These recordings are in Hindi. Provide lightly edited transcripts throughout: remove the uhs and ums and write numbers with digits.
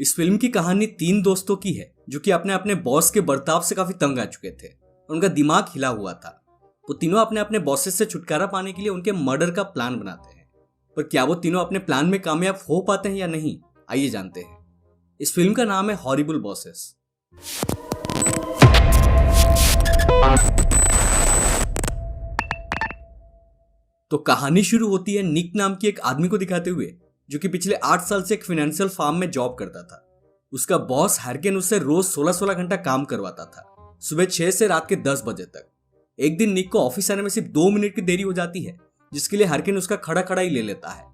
इस फिल्म की कहानी तीन दोस्तों की है जो कि अपने अपने बॉस के बर्ताव से काफी तंग आ चुके थे और उनका दिमाग हिला हुआ था। वो तीनों अपने अपने बॉसेस से छुटकारा पाने के लिए उनके मर्डर का प्लान बनाते हैं, पर क्या वो तीनों अपने प्लान में कामयाब हो पाते हैं या नहीं, आइए जानते हैं। इस फिल्म का नाम है हॉरिबल बॉसेस। तो कहानी शुरू होती है निक नाम की एक आदमी को दिखाते हुए जो कि पिछले 8 साल से एक फाइनेंशियल फर्म में जॉब करता था। उसका बॉस हरकेन उससे रोज 16-16 घंटा काम करवाता था, सुबह 6 से रात के 10 बजे तक। एक दिन निक को ऑफिस आने में सिर्फ 2 मिनट की देरी हो जाती है, जिसके लिए हरकेन उसका खड़ा खड़ा ही ले लेता है।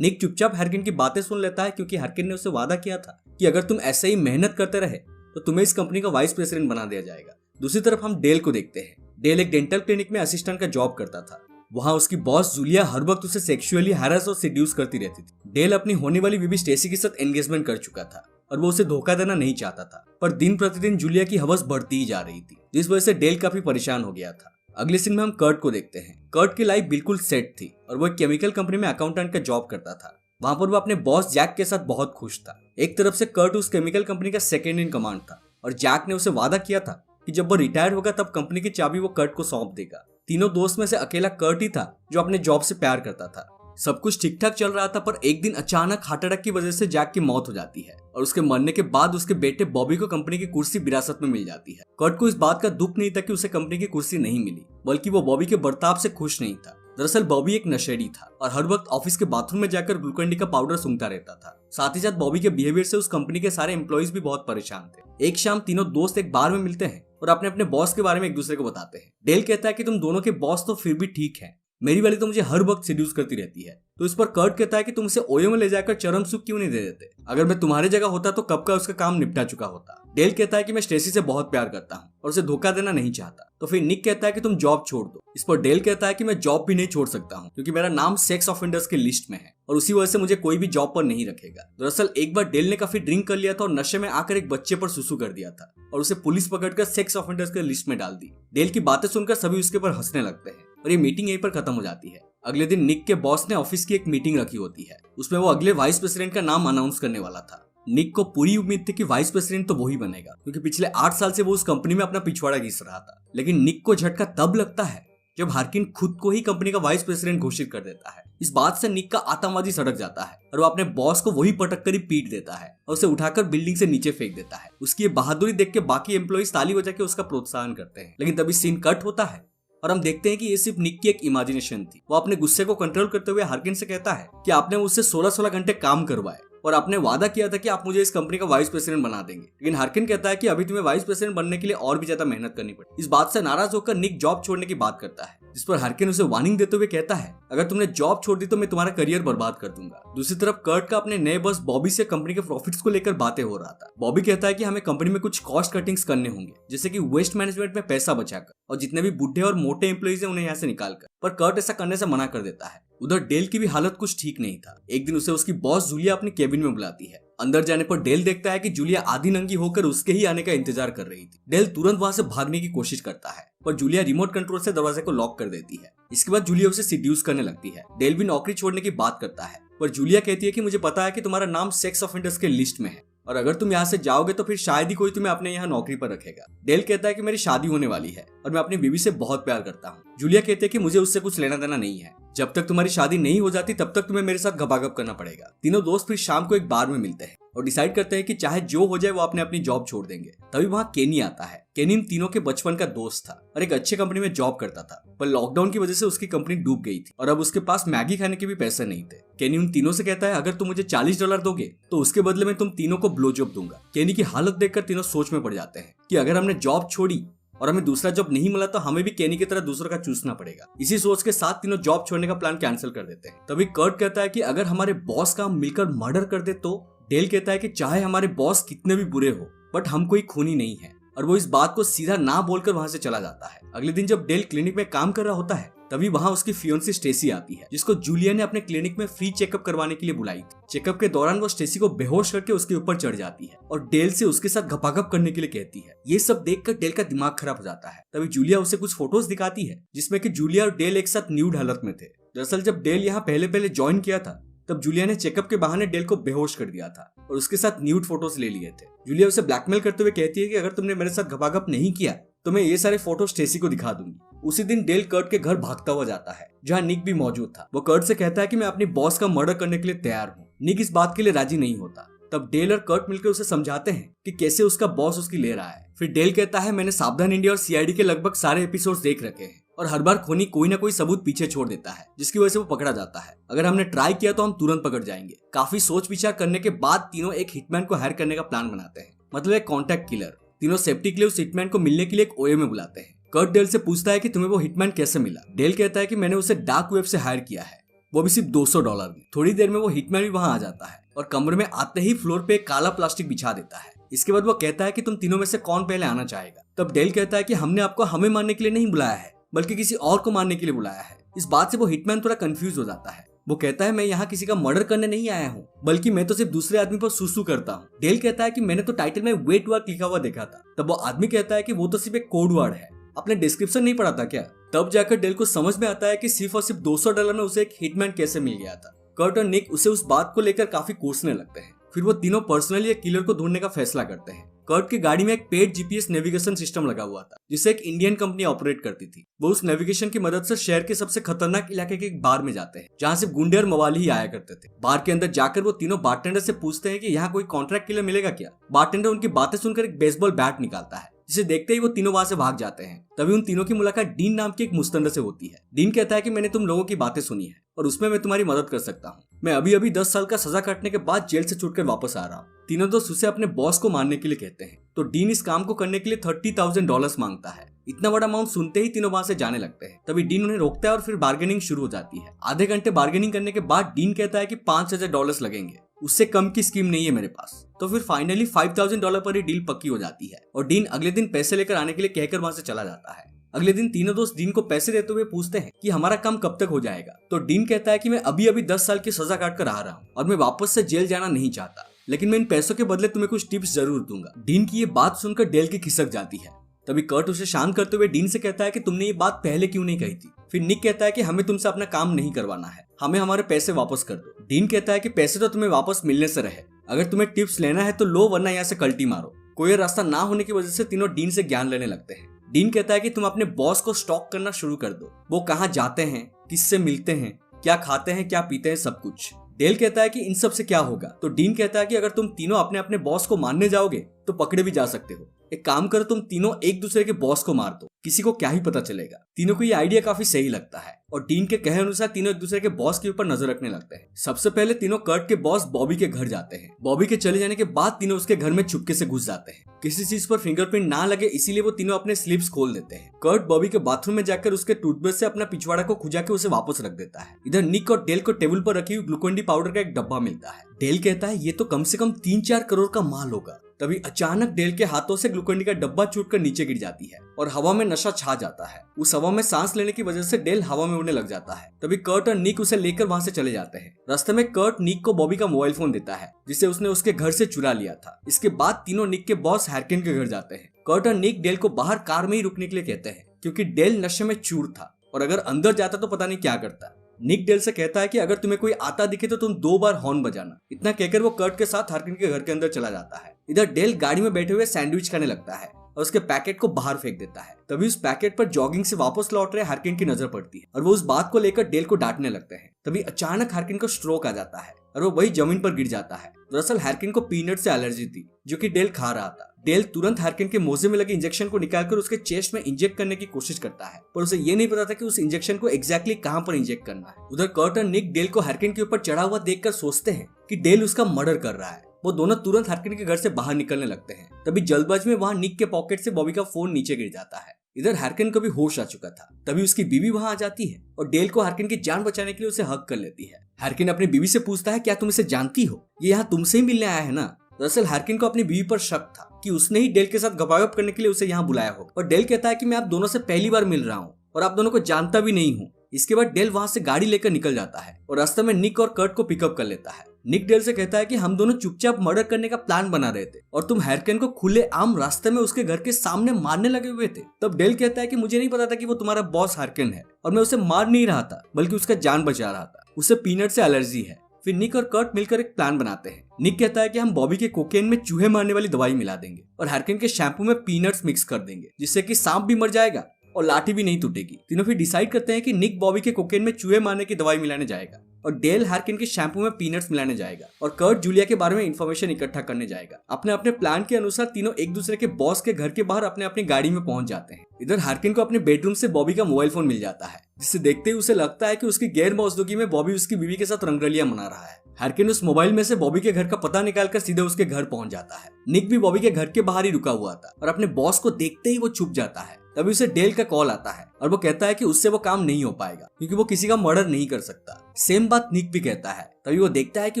निक चुपचाप हरकेन की बातें सुन लेता है क्योंकि हरकेन ने उसे वादा किया था कि अगर तुम ऐसे ही मेहनत करते रहे तो तुम्हें इस कंपनी का वाइस प्रेसिडेंट बना दिया जाएगा। दूसरी तरफ हम डेल को देखते हैं। डेल एक डेंटल क्लिनिक में असिस्टेंट का जॉब करता था। वहां उसकी बॉस जूलिया हर वक्त उसे सेक्सुअली हैरेस और सेड्यूस करती रहती थी। डेल अपनी होने वाली बीवी स्टेसी के साथ एंगेजमेंट कर चुका था और वो उसे धोखा देना नहीं चाहता था, पर दिन प्रतिदिन जूलिया की हवस बढ़ती ही जा रही थी, जिस वजह से डेल काफी परेशान हो गया था। अगले सीन में हम कर्ट को देखते हैं। कर्ट की लाइफ बिल्कुल सेट थी और वो एक केमिकल कंपनी में अकाउंटेंट का जॉब करता था। वहां पर वो अपने बॉस जैक के साथ बहुत खुश था। एक तरफ से कर्ट उस केमिकल कंपनी का सेकेंड इन कमांड था और जैक ने उसे वादा किया था कि जब वो रिटायर होगा तब कंपनी की चाबी वो कर्ट को सौंप देगा। तीनों दोस्त में से अकेला कर्ट ही था जो अपने जॉब से प्यार करता था। सब कुछ ठीक ठाक चल रहा था, पर एक दिन अचानक हार्ट अटैक की वजह से जैक की मौत हो जाती है और उसके मरने के बाद उसके बेटे बॉबी को कंपनी की कुर्सी विरासत में मिल जाती है। कर्ट को इस बात का दुख नहीं था कि उसे कंपनी की कुर्सी नहीं मिली, बल्कि वो बॉबी के बर्ताव से खुश नहीं था। दरअसल बॉबी एक नशेड़ी था और हर वक्त ऑफिस के बाथरूम में जाकर ग्लूकोन डी का पाउडर सूंघता रहता था। साथ ही साथ बॉबी के बिहेवियर से उस कंपनी के सारे एम्प्लॉइज भी बहुत परेशान थे। एक शाम तीनों दोस्त एक बार में मिलते हैं और अपने अपने बॉस के बारे में एक दूसरे को बताते हैं। डेल कहता है कि तुम दोनों के बॉस तो फिर भी ठीक है, मेरी वाली तो मुझे हर वक्त सेड्यूस करती रहती है। तो इस पर कर्ट कहता है कि तुम उसे ओयो में ले जाकर चरम सुख क्यों नहीं दे देते? अगर मैं तुम्हारी जगह होता तो कब का उसका काम निपटा चुका होता। डेल कहता है कि मैं स्टेसी से बहुत प्यार करता हूँ और उसे धोखा देना नहीं चाहता। तो फिर निक कहता है कि तुम जॉब छोड़ दो। इस पर डेल कहता है कि मैं जॉब भी नहीं छोड़ सकता हूँ क्योंकि मेरा नाम सेक्स ऑफेंडर्स की लिस्ट में है और उसी वजह से मुझे कोई भी जॉब पर नहीं रखेगा। दरअसल एक बार डेल ने काफी ड्रिंक कर लिया था और नशे में आकर एक बच्चे पर सुसु कर दिया था और उसे पुलिस पकड़कर सेक्स ऑफेंडर्स की लिस्ट में डाल दी। डेल की बातें सुनकर सभी उसके ऊपर हंसने लगते हैं और ये मीटिंग यहीं पर खत्म हो जाती है। अगले दिन निक के बॉस ने ऑफिस की एक मीटिंग रखी होती है। उसमें वो अगले वाइस प्रेसिडेंट का नाम अनाउंस करने वाला था। निक को पूरी उम्मीद थी कि वाइस प्रेसिडेंट तो वही बनेगा क्योंकि पिछले 8 साल से वो उस कंपनी में अपना पिछवाड़ा घिस रहा था। लेकिन निक को झटका तब लगता है जब हार्किन खुद को ही कंपनी का वाइस प्रेसिडेंट घोषित कर देता है। इस बात से निक का आतंकवादी सड़क जाता है और वो अपने बॉस को वही पटक कर ही पीट देता है और उसे उठाकर बिल्डिंग से नीचे फेंक देता है। उसकी ये बहादुरी देख के बाकी एम्प्लॉइज ताली बजा के उसका प्रोत्साहन करते हैं। लेकिन तभी सीन कट होता है और हम देखते हैं कि ये सिर्फ निक की एक इमेजिनेशन थी। वो अपने गुस्से को कंट्रोल करते हुए हार्किन से कहता है कि आपने मुझसे 16-16 घंटे काम करवाए और आपने वादा किया था कि आप मुझे इस कंपनी का वाइस प्रेसिडेंट बना देंगे। लेकिन हार्किन कहता है कि अभी तुम्हें वाइस प्रेसिडेंट बनने के लिए और भी ज्यादा मेहनत करनी पड़ेगी। इस बात से नाराज होकर निक जॉब छोड़ने की बात करता है, जिस पर हार्किन उसे वार्निंग देते हुए कहता है अगर तुमने जॉब छोड़ दी तो मैं तुम्हारा करियर बर्बाद कर दूंगा। दूसरी तरफ कर्ट का अपने नए बॉस बॉबी से कंपनी के प्रॉफिट्स को लेकर बातें हो रहा था। बॉबी कहता है कि हमें कंपनी में कुछ कॉस्ट कटिंग्स करने होंगे, जैसे कि वेस्ट मैनेजमेंट में पैसा बचाकर और जितने भी बुढ़े और मोटे एम्प्लॉइज हैं उन्हें यहाँ से निकालकर। पर कर्ट ऐसा करने से मना कर देता है। उधर डेल की भी हालत कुछ ठीक नहीं था। एक दिन उसे उसकी बॉस जूलिया अपने केबिन में बुलाती है। अंदर जाने पर डेल देखता है कि जूलिया आधी नंगी होकर उसके ही आने का इंतजार कर रही थी। डेल तुरंत वहां से भागने की कोशिश करता है पर जूलिया रिमोट कंट्रोल से दरवाजे को लॉक कर देती है। इसके बाद जूलिया उसे सिड्यूस करने लगती है। डेल भी नौकरी छोड़ने की बात करता है पर जूलिया कहती है कि मुझे पता है कि तुम्हारा नाम सेक्स ऑफेंडर्स के लिस्ट में है और अगर तुम यहाँ से जाओगे तो फिर शायद ही कोई तुम्हें अपने यहाँ नौकरी पर रखेगा। डेल कहता है कि मेरी शादी होने वाली है और मैं अपनी बीवी से बहुत प्यार करता हूँ। जूलिया कहती है कि मुझे उससे कुछ लेना देना नहीं है, जब तक तुम्हारी शादी नहीं हो जाती तब तक तुम्हें मेरे साथ गपागप करना पड़ेगा। तीनों दोस्त फिर शाम को एक बार में मिलते हैं और डिसाइड करते हैं कि चाहे जो हो जाए वो अपने अपनी जॉब छोड़ देंगे। तभी वहाँ केनी आता है। केनी इन तीनों के बचपन का दोस्त था और एक अच्छे कंपनी में जॉब करता था, पर लॉकडाउन की वजह से उसकी कंपनी डूब गई थी और अब उसके पास मैगी खाने के भी पैसे नहीं थे। केनी उन तीनों से कहता है अगर तुम मुझे $40 दोगे तो उसके बदले में तुम तीनों को ब्लो जॉब दूंगा। केनी की हालत देखकर तीनों सोच में पड़ जाते हैं कि अगर हमने जॉब छोड़ी और हमें दूसरा जॉब नहीं मिला तो हमें भी केनी की तरह दूसरों का चूसना पड़ेगा। इसी सोच के साथ तीनों जॉब छोड़ने का प्लान कैंसिल कर देते हैं। तभी कर्ट कहता है कि अगर हमारे बॉस का मिलकर मर्डर कर दे तो। डेल कहता है कि चाहे हमारे बॉस कितने भी बुरे हो बट हम कोई खूनी नहीं है और वो इस बात को सीधा ना बोलकर वहां से चला जाता है। अगले दिन जब डेल क्लिनिक में काम कर रहा होता है तभी वहां उसकी फियोन्सी स्टेसी आती है, जिसको जूलिया ने अपने क्लिनिक में फ्री चेकअप करवाने के लिए बुलाई थी। चेकअप के दौरान वो स्टेसी को बेहोश करके उसके ऊपर चढ़ जाती है और डेल से उसके साथ घपाघप करने के लिए कहती है। ये सब देखकर डेल का दिमाग खराब हो जाता है। तभी जूलिया उसे कुछ फोटोज दिखाती है जिसमें कि जूलिया और डेल एक साथ न्यूड हालत में थे। दरअसल जब डेल यहाँ पहले ज्वाइन किया था तब जूलिया ने चेकअप के बहाने डेल को बेहोश कर दिया था और उसके साथ न्यूड फोटोज ले लिए थे। जूलिया उसे ब्लैकमेल करते हुए कहती है कि अगर तुमने मेरे साथ घपाघप नहीं किया तो मैं ये सारे फोटो स्टेसी को दिखा दूंगी। उसी दिन डेल कर्ट के घर भागता हुआ जाता है जहाँ निक भी मौजूद था। वो कर्ट से कहता है कि मैं अपनी बॉस का मर्डर करने के लिए तैयार हूँ। निक इस बात के लिए राजी नहीं होता। तब डेल और कर्ट मिलकर उसे समझाते हैं कि कैसे उसका बॉस उसकी ले रहा है। फिर डेल कहता है मैंने सावधान इंडिया और सीआईडी के लगभग सारे एपिसोड्स देख रखे हैं और हर बार खोनी कोई ना कोई सबूत पीछे छोड़ देता है जिसकी वजह से वो पकड़ा जाता है। अगर हमने ट्राई किया तो हम तुरंत पकड़ जाएंगे। काफी सोच विचार करने के बाद तीनों एक हिटमैन को हायर करने का प्लान बनाते हैं, मतलब एक कॉन्टैक्ट किलर। तीनों सेफ्टी के लिए उस हिटमैन को मिलने के लिए एक ओए में बुलाते हैं। कर्ट डेल से पूछता है कि तुम्हें वो हिटमैन कैसे मिला। डेल कहता है कि मैंने उसे डार्क वेब से हायर किया है, वो भी सिर्फ $200 में। थोड़ी देर में वो हिटमैन भी वहां आ जाता है और कमरे में आते ही फ्लोर पे एक काला प्लास्टिक बिछा देता है। इसके बाद वो कहता है कि तुम तीनों में से कौन पहले आना चाहेगा। तब डेल कहता है कि हमने आपको हमें मारने के लिए नहीं बुलाया है बल्कि किसी और को मारने के लिए बुलाया है। इस बात से वो हिटमैन थोड़ा कंफ्यूज हो जाता है। वो कहता है मैं यहाँ किसी का मर्डर करने नहीं आया हूँ बल्कि मैं तो सिर्फ दूसरे आदमी पर सुसु करता हूँ। डेल कहता है कि मैंने तो टाइटल में वेट वर्क लिखा हुआ देखा था। तब वो आदमी कहता है कि वो तो सिर्फ एक कोड वर्ड है, आपने डिस्क्रिप्शन नहीं पढ़ा था क्या। तब जाकर डेल को समझ में आता है कि सिर्फ और सिर्फ $200 में उसे एक हिटमैन कैसे मिल गया था। कर्ट और निक उसे उस बात को लेकर काफी कोसने लगते हैं। फिर वो तीनों पर्सनली एक किलर को ढूंढने का फैसला करते हैं। कर्ट की गाड़ी में एक पेड जीपीएस नेविगेशन सिस्टम लगा हुआ था जिसे एक इंडियन कंपनी ऑपरेट करती थी। वो उस नेविगेशन की मदद से शहर के सबसे खतरनाक इलाके के एक बार में जाते हैं जहाँ से गुंडे और मवाली ही आया करते थे। बार के अंदर जाकर वो तीनों बारटेंडर से पूछते हैं कि यहाँ कोई कॉन्ट्रैक्ट किलर मिलेगा क्या। बारटेंडर उनकी बातें सुनकर एक बेसबॉल बैट निकालता है जिसे देखते ही वो तीनों वहां से भाग जाते हैं। तभी उन तीनों की मुलाकात डीन नाम की एक मुस्तंडर से होती है। डीन कहता है कि मैंने तुम लोगों की बातें सुनी है और उसमें मैं तुम्हारी मदद कर सकता हूँ। मैं अभी अभी 10 साल का सजा काटने के बाद जेल से छूटकर वापस आ रहा हूँ। तीनों दोस्त उसे अपने बॉस को मारने के लिए कहते हैं तो डीन इस काम को करने के लिए $30,000 मांगता है। इतना बड़ा अमाउंट सुनते ही तीनों वहां से जाने लगते हैं। तभी डीन उन्हें रोकता है और फिर बार्गेनिंग शुरू हो जाती है। आधे घंटे बार्गेनिंग करने के बाद डीन कहता है कि $5,000 लगेंगे, उससे कम की स्कीम नहीं है मेरे पास। तो फिर फाइनली $5,000 पर ही डील पक्की हो जाती है और डीन अगले दिन पैसे लेकर आने के लिए कहकर वहां से चला जाता है। अगले दिन तीनों दोस्त डीन को पैसे देते हुए पूछते हैं कि हमारा काम कब तक हो जाएगा। तो डीन कहता है कि मैं अभी अभी 10 साल की सजा काट कर आ रहा हूँ और मैं वापस से जेल जाना नहीं चाहता, लेकिन मैं इन पैसों के बदले तुम्हें कुछ टिप्स जरूर दूंगा। डीन की ये बात सुनकर डेल की खिसक जाती है। तभी कर्ट उसे शांत करते हुए डीन से कहता है कि तुमने ये बात पहले क्यों नहीं कही थी। फिर निक कहता है कि हमें तुमसे अपना काम नहीं करवाना है, हमें हमारे पैसे वापस कर दो। डीन कहता है कि पैसे तो तुम्हें वापस मिलने से रहे, अगर तुम्हें टिप्स लेना है तो लो वरना यहाँ से कल्टी मारो। कोई रास्ता ना होने की वजह से तीनों डीन से ज्ञान लेने लगते हैं। डीन कहता है कि तुम अपने बॉस को स्टॉक करना शुरू कर दो, वो कहाँ जाते हैं, किससे मिलते हैं, क्या खाते हैं, क्या पीते हैं, सब कुछ। डेल कहता है कि इन सब से क्या होगा। तो डीन कहता है कि अगर तुम तीनों अपने अपने बॉस को मारने जाओगे तो पकड़े भी जा सकते हो। एक काम करो, तुम तीनों एक दूसरे के बॉस को मार दो, किसी को क्या ही पता चलेगा। तीनों को ये आइडिया काफी सही लगता है और डीन के कहे अनुसार तीनों एक दूसरे के बॉस के ऊपर नजर रखने लगते हैं। सबसे पहले तीनों कर्ट के बॉस बॉबी के घर जाते हैं। बॉबी के चले जाने के बाद तीनों उसके घर में चुपके से घुस जाते हैं। किसी चीज पर फिंगरप्रिंट ना लगे इसीलिए वो तीनों अपने स्लिप्स खोल देते हैं। कर्ट बॉबी के बाथरूम में जाकर उसके टूथब्रश से अपना पिछवाड़ा को खुजा के उसे वापस रख देता है। इधर निक और डेल को टेबल पर रखी हुई ग्लूकोन डी पाउडर का एक डब्बा मिलता है। डेल कहता है ये तो कम से कम 3-4 करोड़ का माल होगा। तभी अचानक डेल के हाथों से ग्लूकोन डी का डब्बा छूटकर नीचे गिर जाती है और हवा में नशा छा जाता है। उस हवा में सांस लेने की वजह से डेल हवा में उड़ने लग जाता है। तभी कर्ट और निक उसे लेकर वहां से चले जाते हैं। रास्ते में कर्ट निक को बॉबी का मोबाइल फोन देता है जिसे उसने उसके घर से चुरा लिया था। इसके बाद तीनों निक के बॉस हैरकिन के घर जाते हैं। कर्ट और निक डेल को बाहर कार में ही रुकने के लिए कहते हैं क्योंकि डेल नशे में चूर था और अगर अंदर जाता तो पता नहीं क्या करता। निक डेल से कहता है कि अगर तुम्हें कोई आता दिखे तो तुम 2 बार हॉर्न बजाना। इतना कहकर वो कर्ट के साथ हार्किन के घर के अंदर चला जाता है। इधर डेल गाड़ी में बैठे हुए सैंडविच खाने लगता है और उसके पैकेट को बाहर फेंक देता है। तभी उस पैकेट पर जॉगिंग से वापस लौट रहे हार्किन की नजर पड़ती है और वो उस बात को लेकर डेल को डांटने लगते हैं। तभी अचानक हार्किन को स्ट्रोक आ जाता है और वो वही जमीन पर गिर जाता है। दरअसल हार्किन को पीनट से एलर्जी थी जो कि डेल खा रहा था। डेल तुरंत हार्किन के मोजे में लगे इंजेक्शन को निकालकर उसके चेस्ट में इंजेक्ट करने की कोशिश करता है, पर उसे ये नहीं पता था कि उस इंजेक्शन को एग्जैक्टली कहां पर इंजेक्ट करना है। उधर कर्ट और निक डेल को हार्किन के ऊपर चढ़ा हुआ देखकर सोचते हैं कि डेल उसका मर्डर कर रहा है। वो दोनों तुरंत हार्किन के घर से बाहर निकलने लगते हैं। तभी जल्दबाजी में वहां निक के पॉकेट से बॉबी का फोन नीचे गिर जाता है। इधर हार्किन को भी होश आ चुका था। तभी उसकी बीवी वहां आ जाती है और डेल को हार्किन की जान बचाने के लिए उसे हक कर लेती है। हार्किन अपनी बीवी से पूछता है क्या तुम इसे जानती हो, ये यहाँ तुमसे ही मिलने आया है ना। दरअसल हार्किन को अपनी बीवी पर शक था कि उसने ही डेल के साथ गपागप करने के लिए उसे यहाँ बुलाया होगा और डेल कहता है कि मैं आप दोनों से पहली बार मिल रहा हूँ और आप दोनों को जानता भी नहीं हूँ। इसके बाद डेल वहां से गाड़ी लेकर निकल जाता है और रास्ते में निक और कर्ट को पिकअप कर लेता है। निक डेल से कहता है कि हम दोनों चुपचाप मर्डर करने का प्लान बना रहे थे और तुम हार्किन को खुले आम रास्ते में उसके घर के सामने मारने लगे हुए थे। तब डेल कहता है कि मुझे नहीं पता था कि वो तुम्हारा बॉस हार्किन है और मैं उसे मार नहीं रहा था बल्कि उसका जान बचा रहा था, उसे पीनट से एलर्जी है। फिर निक और कर्ट मिलकर एक प्लान बनाते हैं। निक कहता है कि हम बॉबी के कोकेन में चूहे मारने वाली दवाई मिला देंगे और हैरकिन के शैम्पू में पीनट्स मिक्स कर देंगे, जिससे कि सांप भी मर जाएगा और लाठी भी नहीं टूटेगी। तीनों फिर डिसाइड करते हैं कि निक बॉबी के कोकेन में चूहे मारने की दवाई मिलाने जाएगा और डेल हैरकिन के शैम्पू में पीनट्स मिलाने जाएगा और कर्ट जूलिया के बारे में इंफॉर्मेशन इकट्ठा करने जाएगा। अपने अपने प्लान के अनुसार तीनों एक दूसरे के बॉस के घर के बाहर अपने अपनी गाड़ी में पहुंच जाते हैं। इधर हैरकिन को अपने बेडरूम से बॉबी का मोबाइल फोन मिल जाता है, जिसे देखते ही उसे लगता है कि उसकी गैर मौजूदगी में बॉबी उसकी बीवी के साथ रंगरलियां मना रहा है। हैरकिन उस मोबाइल में से बॉबी के घर का पता निकालकर सीधे उसके घर पहुंच जाता है। निक भी बॉबी के घर के बाहर ही रुका हुआ था और अपने बॉस को देखते ही वो छुप जाता है। तभी उसे डेल का कॉल आता है और वो कहता है कि उससे वो काम नहीं हो पाएगा क्योंकि वो किसी का मर्डर नहीं कर सकता। सेम बात निक भी कहता है। तभी वो देखता है कि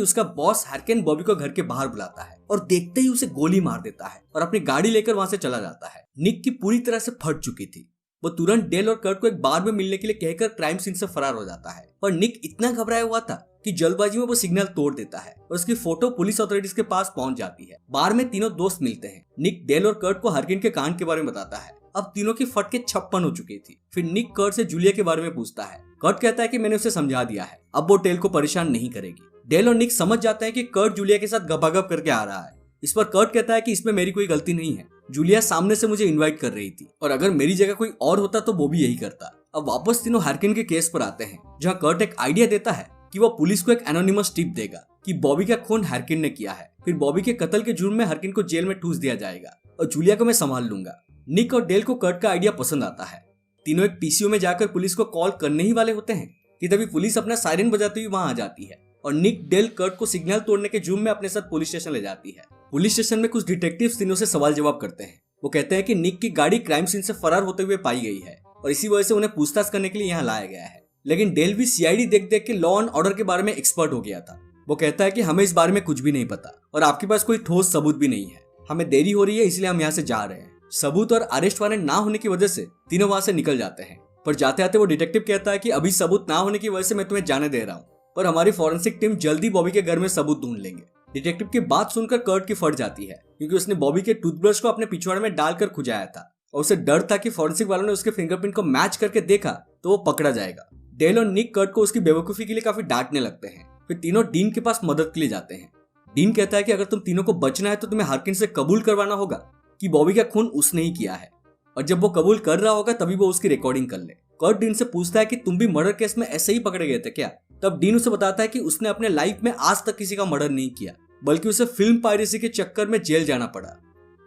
उसका बॉस हैरकिन बॉबी को घर के बाहर बुलाता है और देखते ही उसे गोली मार देता है और अपनी गाड़ी लेकर वहां से चला जाता है। निक की पूरी तरह से फट चुकी थी। वो तुरंत डेल और कर्ट को एक बार में मिलने के लिए कहकर क्राइम सीन से फरार हो जाता है और निक इतना घबराया हुआ था कि जल्दबाजी में वो सिग्नल तोड़ देता है और उसकी फोटो पुलिस अथॉरिटीज के पास पहुंच जाती है। बार में तीनों दोस्त मिलते हैं। निक डेल और कर्ट को हैरकिन के कांड के बारे में बताता है। अब तीनों की फटके 56 हो चुकी थी। फिर निक कर्ट से जूलिया के बारे में पूछता है। कर्ट कहता है कि मैंने उसे समझा दिया है, अब वो डेल को परेशान नहीं करेगी। डेल और निक समझ जाते हैं कि कर्ट जूलिया के साथ गपागप करके आ रहा है। इस पर कर्ट कहता है कि इसमें मेरी कोई गलती नहीं है, जूलिया सामने से मुझे इनवाइट कर रही थी और अगर मेरी जगह कोई और होता तो वो भी यही करता। अब वापस तीनों हैरकिन के केस पर आते हैं, जहाँ कर्ट एक आइडिया देता है कि वो पुलिस को एक एनोनिमस टिप देगा कि बॉबी का खून हैरकिन ने किया है। फिर बॉबी के कत्ल के जुर्म में हैरकिन को जेल में ठूस दिया जाएगा और जूलिया को मैं संभाल लूंगा। निक और डेल को कर्ट का आइडिया पसंद आता है। तीनों एक पीसीओ में जाकर पुलिस को कॉल करने ही वाले होते हैं कि तभी पुलिस अपना सायरन बजाते हुए वहां आ जाती है और निक डेल कर्ट को सिग्नल तोड़ने के जुर्म में अपने साथ पुलिस स्टेशन ले जाती है। पुलिस स्टेशन में कुछ डिटेक्टिव्स तीनों से सवाल जवाब करते हैं। वो कहते हैं कि निक की गाड़ी क्राइम सीन से फरार होते हुए पाई गई है और इसी वजह से उन्हें पूछताछ करने के लिए यहाँ लाया गया है। लेकिन डेल भी सीआईडी देख देख के लॉ एंड ऑर्डर के बारे में एक्सपर्ट हो गया था। वो कहता है कि हमें इस बारे में कुछ भी नहीं पता और आपके पास कोई ठोस सबूत भी नहीं है। हमें देरी हो रही है इसलिए हम यहाँ से जा रहे हैं। सबूत और अरेस्ट वारंट ना होने की वजह से तीनों वहां से निकल जाते हैं। पर जाते आते वो डिटेक्टिव कहता है कि अभी सबूत ना होने की वजह से मैं तुम्हें जाने दे रहा हूँ, पर हमारी फॉरेंसिक टीम जल्दी बॉबी के घर में सबूत ढूंढ लेंगे। डिटेक्टिव की बात सुनकर कर्ट की फट जाती है क्योंकि उसने बॉबी के टूथब्रश को अपने पिछवाड़े में डालकर खुजाया था और उसे डर था कि फॉरेंसिक वालों ने उसके फिंगरप्रिंट को मैच करके देखा तो वो पकड़ा जाएगा। डेल और निक कर्ट को उसकी बेवकूफी के लिए काफी डांटने लगते हैं। फिर तीनों डीन के पास मदद के लिए जाते हैं। डीन कहता है कि अगर तुम तीनों को बचना है तो तुम्हें हैरकिन से कबूल करवाना होगा कि बॉबी का खून उसने ही किया है और जब वो कबूल कर रहा होगा तभी वो उसकी रिकॉर्डिंग कर ले। कर्ट डीन से पूछता है कि तुम भी मर्डर केस में ऐसे ही पकड़े गए थे क्या? तब डीन उसे बताता है कि उसने अपने लाइफ में आज तक किसी का मर्डर नहीं किया, बल्कि उसे फिल्म पायरेसी के चक्कर में जेल जाना पड़ा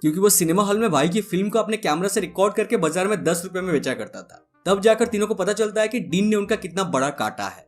क्योंकि वो सिनेमा हॉल में भाई की फिल्म को अपने कैमरा से रिकॉर्ड करके बाजार में 10 रुपए में बेचा करता था। तब जाकर तीनों को पता चलता है कि डीन ने उनका कितना बड़ा काटा है,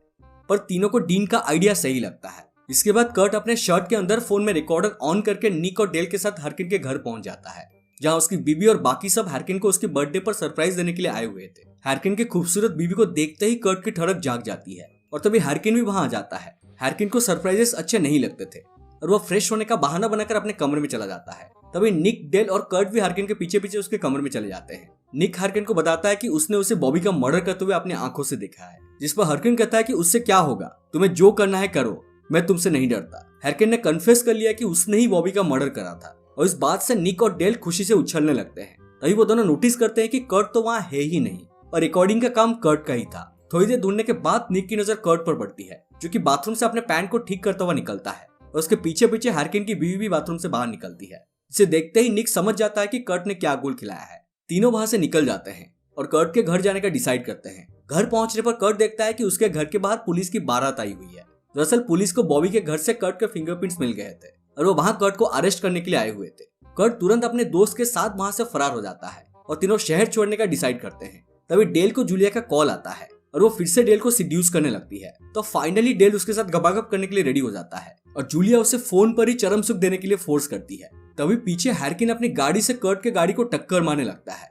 पर तीनों को डीन का आइडिया सही लगता है। इसके बाद कर्ट अपने शर्ट के अंदर फोन में रिकॉर्डर ऑन करके निक और डेल के साथ हैरकिन के घर पहुंच जाता है, जहां उसकी बीबी और बाकी सब हैरकिन को उसके बर्थडे पर सरप्राइज देने के लिए आए हुए थे। हैरकिन की खूबसूरत बीबी को देखते ही कर्ट की ठड़क जाग जाती है और तभी हैरकिन भी वहां आ जाता है। हैरकिन को सरप्राइजेस अच्छे नहीं लगते थे और वो फ्रेश होने का बहाना बनाकर अपने कमरे में चला जाता है। तभी निक, डेल और कर्ट भी हैरकिन के पीछे पीछे उसके कमरे में चले जाते हैं। निक हैरकिन को बताता है कि उसने उसे बॉबी का मर्डर करते हुए अपनी आंखों से देखा है, जिस पर हैरकिन कहता है कि उससे क्या होगा, तुम्हें जो करना है करो, मैं तुमसे नहीं डरता। हैरकिन ने कन्फेस कर लिया कि उसने ही बॉबी का मर्डर करा था और इस बात से निक और डेल खुशी से उछलने लगते हैं। तभी वो दोनों नोटिस करते हैं कि कर्ट तो वहाँ है ही नहीं और रिकॉर्डिंग का काम कर्ट का ही था। थोड़ी देर ढूंढने के बाद निक की नजर कर्ट पर पड़ती है, जो कि बाथरूम से अपने पैंट को ठीक करता हुआ निकलता है और उसके पीछे पीछे हैरकिन की बीवी भी बाथरूम से बाहर निकलती है। इसे देखते ही निक समझ जाता है कि कर्ट ने क्या गुल खिलाया है। तीनों वहां से निकल जाते हैं और कर्ट के घर जाने का डिसाइड करते हैं। घर पहुंचने पर कर्ट देखता है कि उसके घर के बाहर पुलिस की बारात आई हुई है। दरअसल पुलिस को बॉबी के घर से कर्ट के फिंगरप्रिंट्स मिल गए थे और वो वहां कर्ट को अरेस्ट करने के लिए आए हुए थे। कर्ट तुरंत अपने दोस्त के साथ वहां से फरार हो जाता है और तीनों शहर छोड़ने का डिसाइड करते हैं। तभी डेल को जूलिया का कॉल आता है और वो फिर से डेल को सिड्यूस करने लगती है। तो फाइनली डेल उसके साथ गपागप करने के लिए रेडी हो जाता है और जूलिया उसे फोन पर ही चरम सुख देने के लिए फोर्स करती है। तभी पीछे हैरकिन अपनी गाड़ी से कर्ट के गाड़ी को टक्कर मारने लगता है।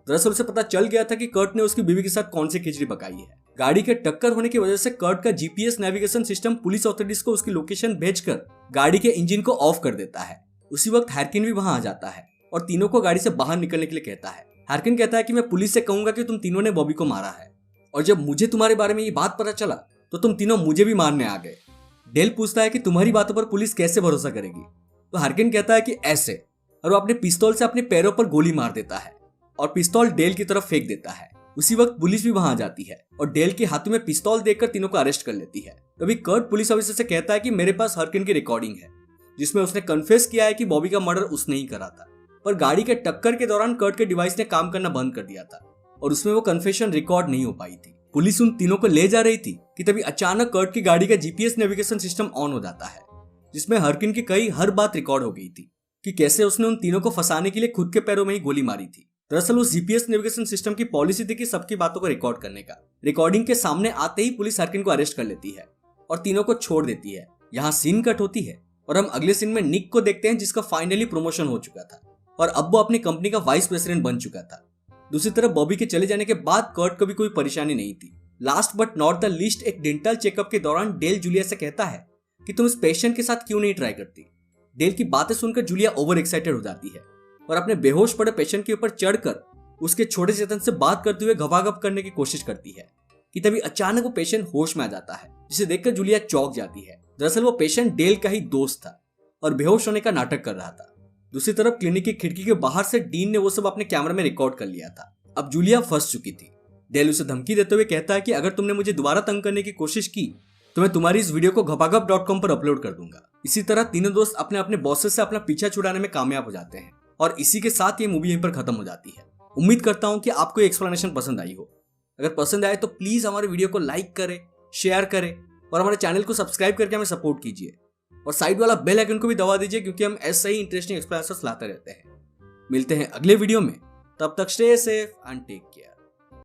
दरअसल उसे पता चल गया था कि कर्ट ने उसकी बीवी के साथ कौन सी खिचड़ी पकाई है। गाड़ी के टक्कर होने की वजह से कर्ट का GPS navigation system police authorities को उसकी लोकेशन भेजकर गाड़ी के इंजन को ऑफ कर देता है। उसी वक्त हैरकिन भी वहां आ जाता है और तीनों को गाड़ी से बाहर निकलने के लिए कहता है। हैरकिन कहता है कि मैं पुलिस से कहूंगा कि तुम तीनों ने बॉबी को मारा है और जब मुझे तुम्हारे बारे में ये बात पता चला तो तुम तीनों मुझे भी मारने आ गए। डेल पूछता है कि तुम्हारी बातों पर पुलिस कैसे भरोसा करेगी, तो हैरकिन कहता है कि ऐसे, और वो अपने पिस्तौल से अपने पैरों पर गोली मार देता है और पिस्तौल डेल की तरफ फेंक देता है। उसी वक्त पुलिस भी वहां आ जाती है और डेल के हाथों में पिस्तौल देखकर तीनों को अरेस्ट कर लेती है। तभी कर्ट पुलिस ऑफिसर से कहता है कि मेरे पास हरकिन की रिकॉर्डिंग है जिसमें उसने कन्फेस किया है कि बॉबी का मर्डर उसने ही करा था, पर गाड़ी के टक्कर के दौरान कर्ट के डिवाइस ने काम करना बंद कर दिया था और उसमें वो कन्फेशन रिकॉर्ड नहीं हो पाई थी। पुलिस उन तीनों को ले जा रही थी कि तभी अचानक कर्ट की गाड़ी का जीपीएस नेविगेशन सिस्टम ऑन हो जाता है जिसमें हरकिन की हर बात रिकॉर्ड हो गई थी कि कैसे उसने उन तीनों को फंसाने के लिए खुद के पैरों में ही गोली मारी थी। दरअसल उस जीपीएस नेविगेशन सिस्टम की पॉलिसी थी कि सबकी बातों को रिकॉर्ड करने का। रिकॉर्डिंग के सामने आते ही पुलिस हरकिन को अरेस्ट कर लेती है और तीनों को छोड़ देती है। यहाँ सीन कट होती है और हम अगले सीन में निक को देखते हैं जिसका फाइनली प्रमोशन हो चुका था और अब वो अपनी कंपनी का वाइस प्रेसिडेंट बन चुका था। दूसरी तरफ बॉबी के चले जाने के बाद कर्ट को भी कोई परेशानी नहीं थी। Last but not the least, एक डेंटल चेकअप के दौरान डेल जूलिया से कहता है कि तुम इस पेशेंट के साथ क्यों नहीं ट्राई करती। डेल की बातें सुनकर जूलिया ओवर एक्साइटेड हो जाती है और अपने बेहोश पड़े पेशेंट के ऊपर चढ़कर उसके छोटे चेतन से बात करते हुए घबाघब करने की कोशिश करती है कि तभी अचानक वो पेशेंट होश में आ जाता है जिसे देखकर जूलिया चौंक जाती है। दरअसल वो पेशेंट डेल का ही दोस्त था और बेहोश होने का नाटक कर रहा था। दूसरी तरफ क्लिनिक की खिड़की के बाहर से डीन ने वो सब अपने कैमरे में रिकॉर्ड कर लिया था। अब जूलिया फंस चुकी थी। डेल उसे धमकी देते हुए कहता है कि अगर तुमने मुझे दोबारा तंग करने की कोशिश की तो मैं तुम्हारी इस वीडियो को घपाघप.com पर अपलोड कर दूंगा। इसी तरह तीनों दोस्त अपने अपने बॉसेस से अपना पीछा छुड़ाने में कामयाब हो जाते हैं और इसी के साथ ये मूवी यहीं पर खत्म हो जाती है। उम्मीद करता हूं कि आपको ये एक्सप्लेनेशन पसंद आई हो। अगर पसंद आए तो प्लीज हमारे वीडियो को लाइक करें, शेयर करें और हमारे चैनल को सब्सक्राइब करके हमें सपोर्ट कीजिए और साइड वाला बेल आइकन को भी दबा दीजिए क्योंकि हम ऐसे ही इंटरेस्टिंग एक्सप्लेनेशंस लाते रहते हैं। मिलते हैं अगले वीडियो में, तब तक stay safe and take care.